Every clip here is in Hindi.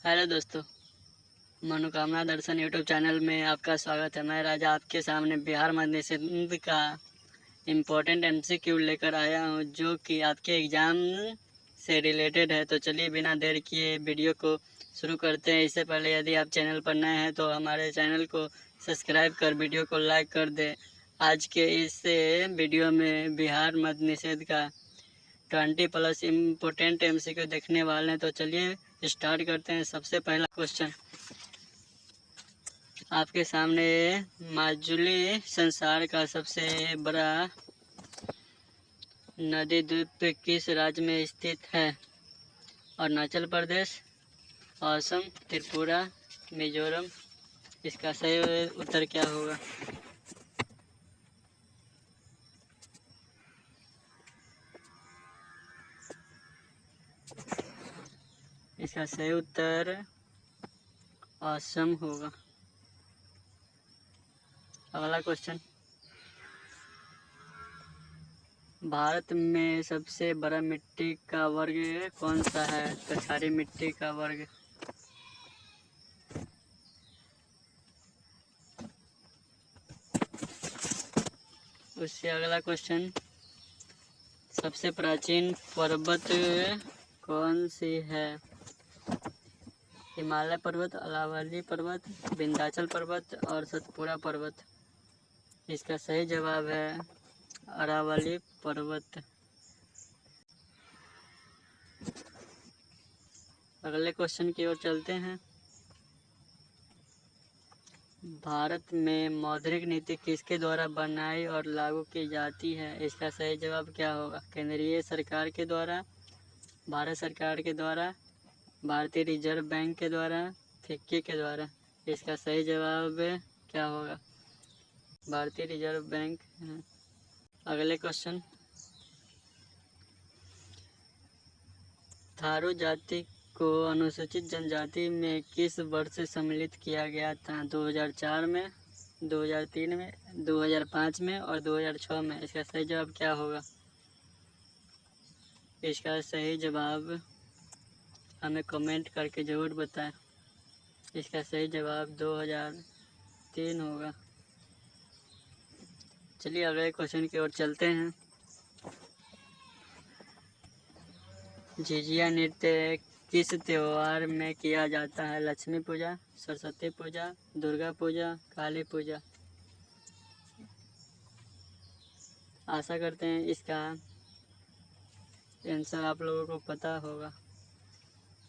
हेलो दोस्तों, मनोकामना दर्शन यूट्यूब चैनल में आपका स्वागत है। मैं राजा आपके सामने बिहार मध्य निषेध का इम्पोर्टेंट एमसीक्यू लेकर आया हूं, जो कि आपके एग्ज़ाम से रिलेटेड है। तो चलिए बिना देर किए वीडियो को शुरू करते हैं। इससे पहले यदि आप चैनल पर नए हैं तो हमारे चैनल को सब्सक्राइब कर वीडियो को लाइक कर दें। आज के इस वीडियो में बिहार मध्य निषेध का 20+ इम्पोर्टेंट एमसीक्यू देखने वाले हैं। तो चलिए स्टार्ट करते हैं। सबसे पहला क्वेश्चन आपके सामने, माजुली संसार का सबसे बड़ा नदी द्वीप किस राज्य में स्थित है? अरुणाचल प्रदेश, असम, त्रिपुरा, मिजोरम। इसका सही उत्तर क्या होगा? इसका सही उत्तर असम होगा। अगला क्वेश्चन, भारत में सबसे बड़ा मिट्टी का वर्ग कौन सा है? कछारी मिट्टी का वर्ग। उससे अगला क्वेश्चन, सबसे प्राचीन पर्वत कौन सी है? हिमालय पर्वत, अरावली पर्वत, विंध्याचल पर्वत और सतपुड़ा पर्वत। इसका सही जवाब है अरावली पर्वत। अगले क्वेश्चन की ओर चलते हैं। भारत में मौद्रिक नीति किसके द्वारा बनाई और लागू की जाती है? इसका सही जवाब क्या होगा? केंद्रीय सरकार के द्वारा, भारत सरकार के द्वारा, भारतीय रिजर्व बैंक के द्वारा, फिक्की के द्वारा। इसका सही जवाब क्या होगा? भारतीय रिजर्व बैंक है। अगले क्वेश्चन, थारू जाति को अनुसूचित जनजाति में किस वर्ष सम्मिलित किया गया था? 2004 में, 2003 में, 2005 में और 2006 में। इसका सही जवाब क्या होगा? इसका सही जवाब हमें कमेंट करके ज़रूर बताएं। इसका सही जवाब 2003 होगा। चलिए अगले क्वेश्चन की ओर चलते हैं। झिझिया नृत्य किस त्योहार में किया जाता है? लक्ष्मी पूजा, सरस्वती पूजा, दुर्गा पूजा, काली पूजा। आशा करते हैं इसका आंसर आप लोगों को पता होगा।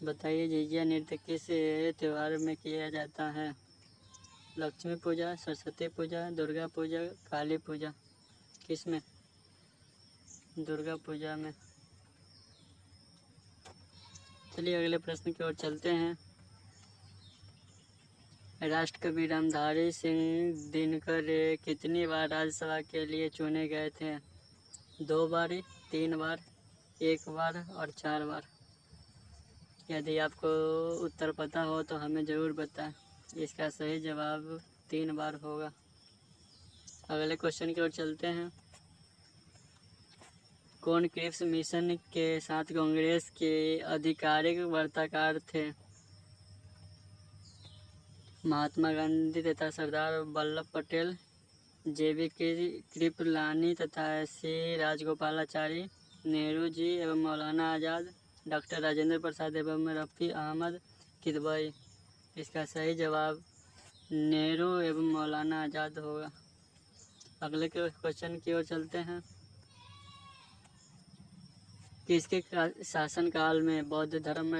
बताइए, झिझिया नृत्य किस त्योहार में किया जाता है? लक्ष्मी पूजा, सरस्वती पूजा, दुर्गा पूजा, काली पूजा। किस में? दुर्गा पूजा में। चलिए अगले प्रश्न की ओर चलते हैं। राष्ट्रकवि रामधारी सिंह दिनकर कितनी बार राज्यसभा के लिए चुने गए थे? 2 बार, 3 बार, 1 बार और 4 बार। यदि आपको उत्तर पता हो तो हमें ज़रूर बताएं। इसका सही जवाब 3 बार होगा। अगले क्वेश्चन की ओर चलते हैं। कौन क्रिप्स मिशन के साथ कांग्रेस के आधिकारिक वार्ताकार थे? महात्मा गांधी तथा सरदार वल्लभ पटेल, जेबी कृपलानी तथा सी राजगोपालाचारी, नेहरू जी एवं मौलाना आज़ाद, डॉक्टर राजेंद्र प्रसाद एवं रफ़ी अहमद किदवई। इसका सही जवाब नेहरू एवं मौलाना आज़ाद होगा। अगले क्वेश्चन की ओर चलते हैं। किसके शासनकाल में बौद्ध धर्म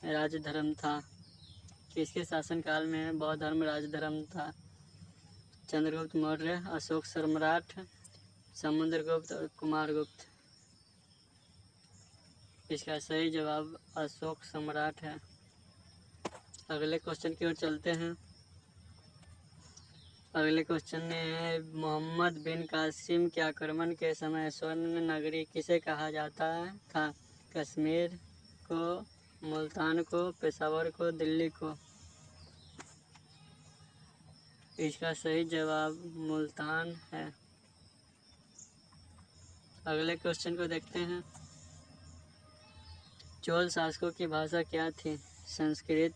राजधर्म था? किसके शासनकाल में बौद्ध धर्म राजधर्म था? चंद्रगुप्त मौर्य, अशोक सम्राट, समुद्रगुप्त और कुमारगुप्त। इसका सही जवाब अशोक सम्राट है। अगले क्वेश्चन की ओर चलते हैं। अगले क्वेश्चन में, मोहम्मद बिन कासिम के आक्रमण के समय स्वर्ण नगरी किसे कहा जाता था? कश्मीर को, मुल्तान को, पेशावर को, दिल्ली को। इसका सही जवाब मुल्तान है। अगले क्वेश्चन को देखते हैं। चोल शासकों की भाषा क्या थी? संस्कृत,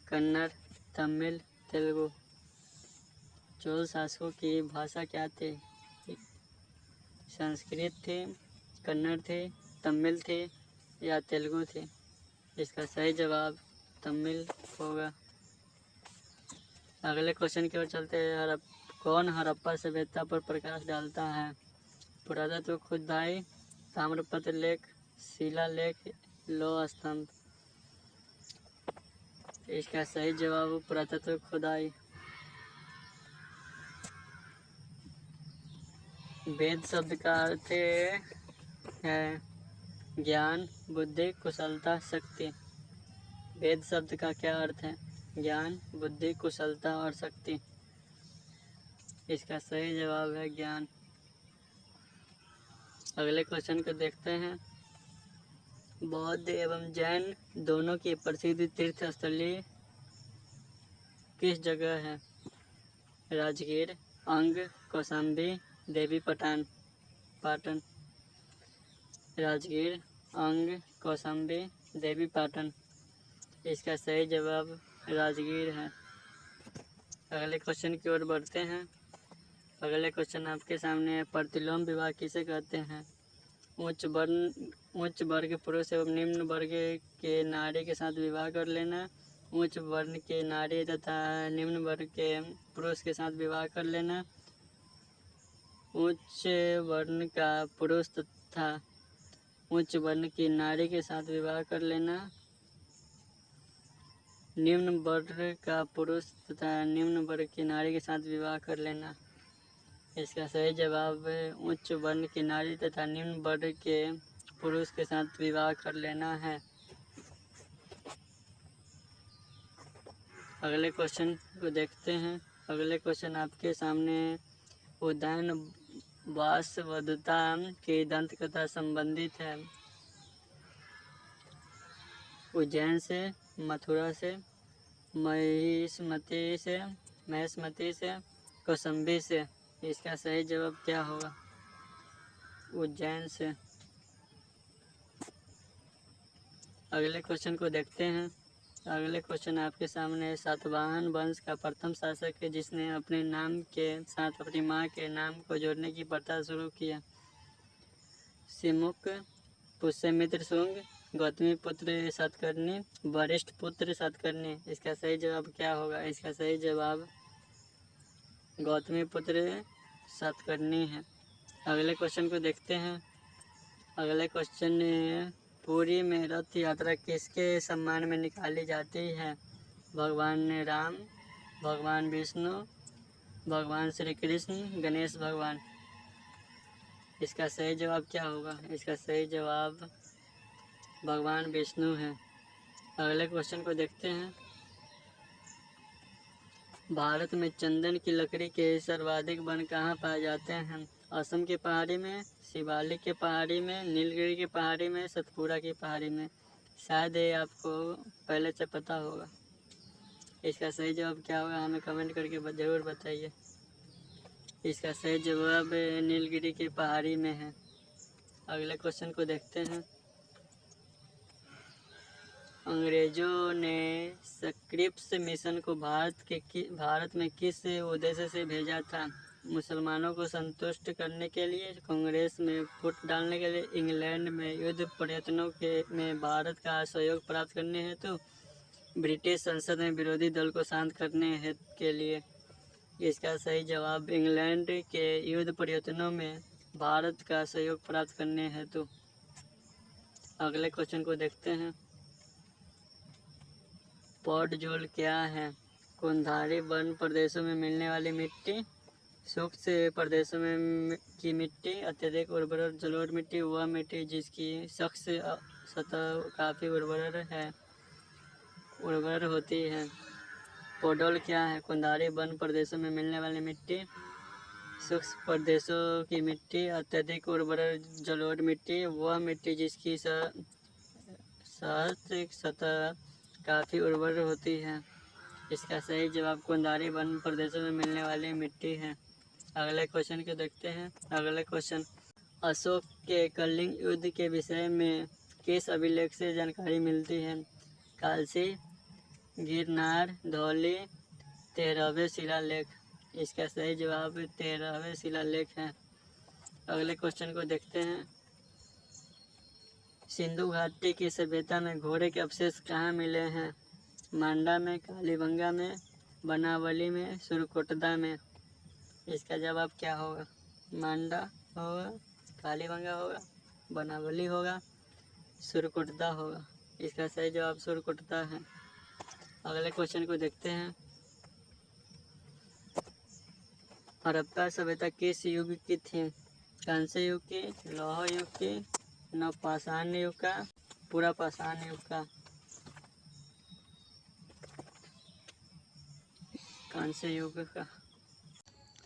कन्नड़, तमिल, तेलुगु। चोल शासकों की भाषा क्या थी? संस्कृत थी, कन्नड़ थी, तमिल थी या तेलुगु थी? इसका सही जवाब तमिल होगा। अगले क्वेश्चन की ओर चलते हैं। कौन हड़प्पा सभ्यता पर प्रकाश डालता है? पुरातत्व खुदाई, ताम्रपत्र लेख, शिलालेख, लौह स्तंभ। इसका सही जवाब पुरातत्व खुदाई। वेद शब्द का अर्थ है ज्ञान, बुद्धि, कुशलता, शक्ति। वेद शब्द का क्या अर्थ है? ज्ञान, बुद्धि, कुशलता और शक्ति। इसका सही जवाब है ज्ञान। अगले क्वेश्चन को देखते हैं। बौद्ध एवं जैन दोनों की प्रसिद्ध तीर्थ स्थली किस जगह है? राजगीर, अंग, कौशाम्बी, देवी पाटन। राजगीर, अंग, कौशाम्बी, देवी पाटन। इसका सही जवाब राजगीर है। अगले क्वेश्चन की ओर बढ़ते हैं। अगले क्वेश्चन आपके सामने है। प्रतिलोम विवाह किसे कहते हैं? उच्च वर्ग पुरुष एवं निम्न वर्ग के नारी के साथ विवाह कर लेना, उच्च वर्ण के नारी तथा निम्न वर्ग के पुरुष के साथ विवाह कर लेना, उच्च वर्ण का पुरुष तथा उच्च वर्ण की नारी के साथ विवाह कर लेना, निम्न वर्ग का पुरुष तथा निम्न वर्ग की नारी के साथ विवाह कर लेना। इसका सही जवाब उच्च वर्ण की नारी तथा निम्न वर्ग के पुरुष के साथ विवाह कर लेना है। अगले क्वेश्चन को देखते हैं। अगले क्वेश्चन आपके सामने उदयन वासवदत्ता की दंत कथा संबंधित है। उज्जैन से, मथुरा से, महेशमती से, कौशाम्बी से। इसका सही जवाब क्या होगा? उज्जैन से। अगले क्वेश्चन को देखते हैं। अगले क्वेश्चन आपके सामने है। सातवाहन वंश का प्रथम शासक है जिसने अपने नाम के साथ अपनी मां के नाम को जोड़ने की प्रथा शुरू किया। सिमुक, पुष्यमित्र शुंग, गौतमी पुत्र सातकर्णी, वरिष्ठ पुत्र सातकर्णी। इसका सही जवाब क्या होगा? इसका सही जवाब गौतमी पुत्र सातकर्णी है। अगले क्वेश्चन को देखते हैं। अगले क्वेश्चन पुरी में रथ यात्रा किसके सम्मान में निकाली जाती है? भगवान राम, भगवान विष्णु, भगवान श्री कृष्ण, गणेश भगवान। इसका सही जवाब क्या होगा? इसका सही जवाब भगवान विष्णु है। अगले क्वेश्चन को देखते हैं। भारत में चंदन की लकड़ी के सर्वाधिक वन कहाँ पाए जाते हैं? असम की पहाड़ी में, शिवालिक के पहाड़ी में, नीलगिरी की पहाड़ी में, सतपुरा की पहाड़ी में। शायद ये आपको पहले से पता होगा। इसका सही जवाब क्या होगा? हमें कमेंट करके ज़रूर बताइए। इसका सही जवाब नीलगिरी की पहाड़ी में है। अगले क्वेश्चन को देखते हैं। अंग्रेजों ने स्क्रिप्स मिशन को भारत में किस उद्देश्य से भेजा था? मुसलमानों को संतुष्ट करने के लिए, कांग्रेस में फूट डालने के लिए, इंग्लैंड में युद्ध प्रयत्नों में भारत का सहयोग प्राप्त करने हेतु, ब्रिटिश संसद में विरोधी दल को शांत करने के लिए। इसका सही जवाब इंग्लैंड के युद्ध प्रयत्नों में भारत का सहयोग प्राप्त करने हेतु। अगले क्वेश्चन को देखते हैं। पॉटजोल क्या है? कुंधारी वन प्रदेशों में मिलने वाली मिट्टी, शुष्क प्रदेशों में की मिट्टी, अत्यधिक उर्वर जलोढ़ मिट्टी, वह मिट्टी जिसकी शुष्क सतह काफ़ी उर्वर होती है। पॉटजोल क्या है? कुंधारी वन प्रदेशों में मिलने वाली मिट्टी, शुष्क प्रदेशों की मिट्टी, अत्यधिक उर्वर जलोढ़ मिट्टी, वह मिट्टी जिसकी सतह काफ़ी उर्वर होती है। इसका सही जवाब कुंधारी वन प्रदेशों में मिलने वाली मिट्टी है। अगले क्वेश्चन को देखते हैं। अगले क्वेश्चन, अशोक के कलिंग युद्ध के विषय में किस अभिलेख से जानकारी मिलती है? कालसी, गिरनार, धौली, 13वें शिलालेख। इसका सही जवाब 13वें शिलालेख है। अगले क्वेश्चन को देखते हैं। सिंधु घाटी की सभ्यता में घोड़े के अवशेष कहाँ मिले हैं? मांडा में, कालीबंगा में, बनावली में, सुरकोटदा में। इसका जवाब क्या होगा? मांडा होगा, कालीबंगा होगा, बनावली होगा, सुरकोटदा होगा। इसका सही जवाब सुरकोटदा है। अगले क्वेश्चन को देखते हैं। हड़प्पा सभ्यता किस युग की थी? कांस्य युग की, लौह युग की, नवपाषाण युग का, पुरापाषाण युग का। कांस्य युग का।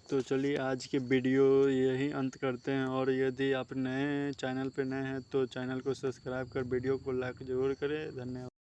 तो चलिए आज की वीडियो यही अंत करते हैं, और यदि आप नए चैनल पर नए हैं तो चैनल को सब्सक्राइब कर वीडियो को लाइक ज़रूर करें। धन्यवाद।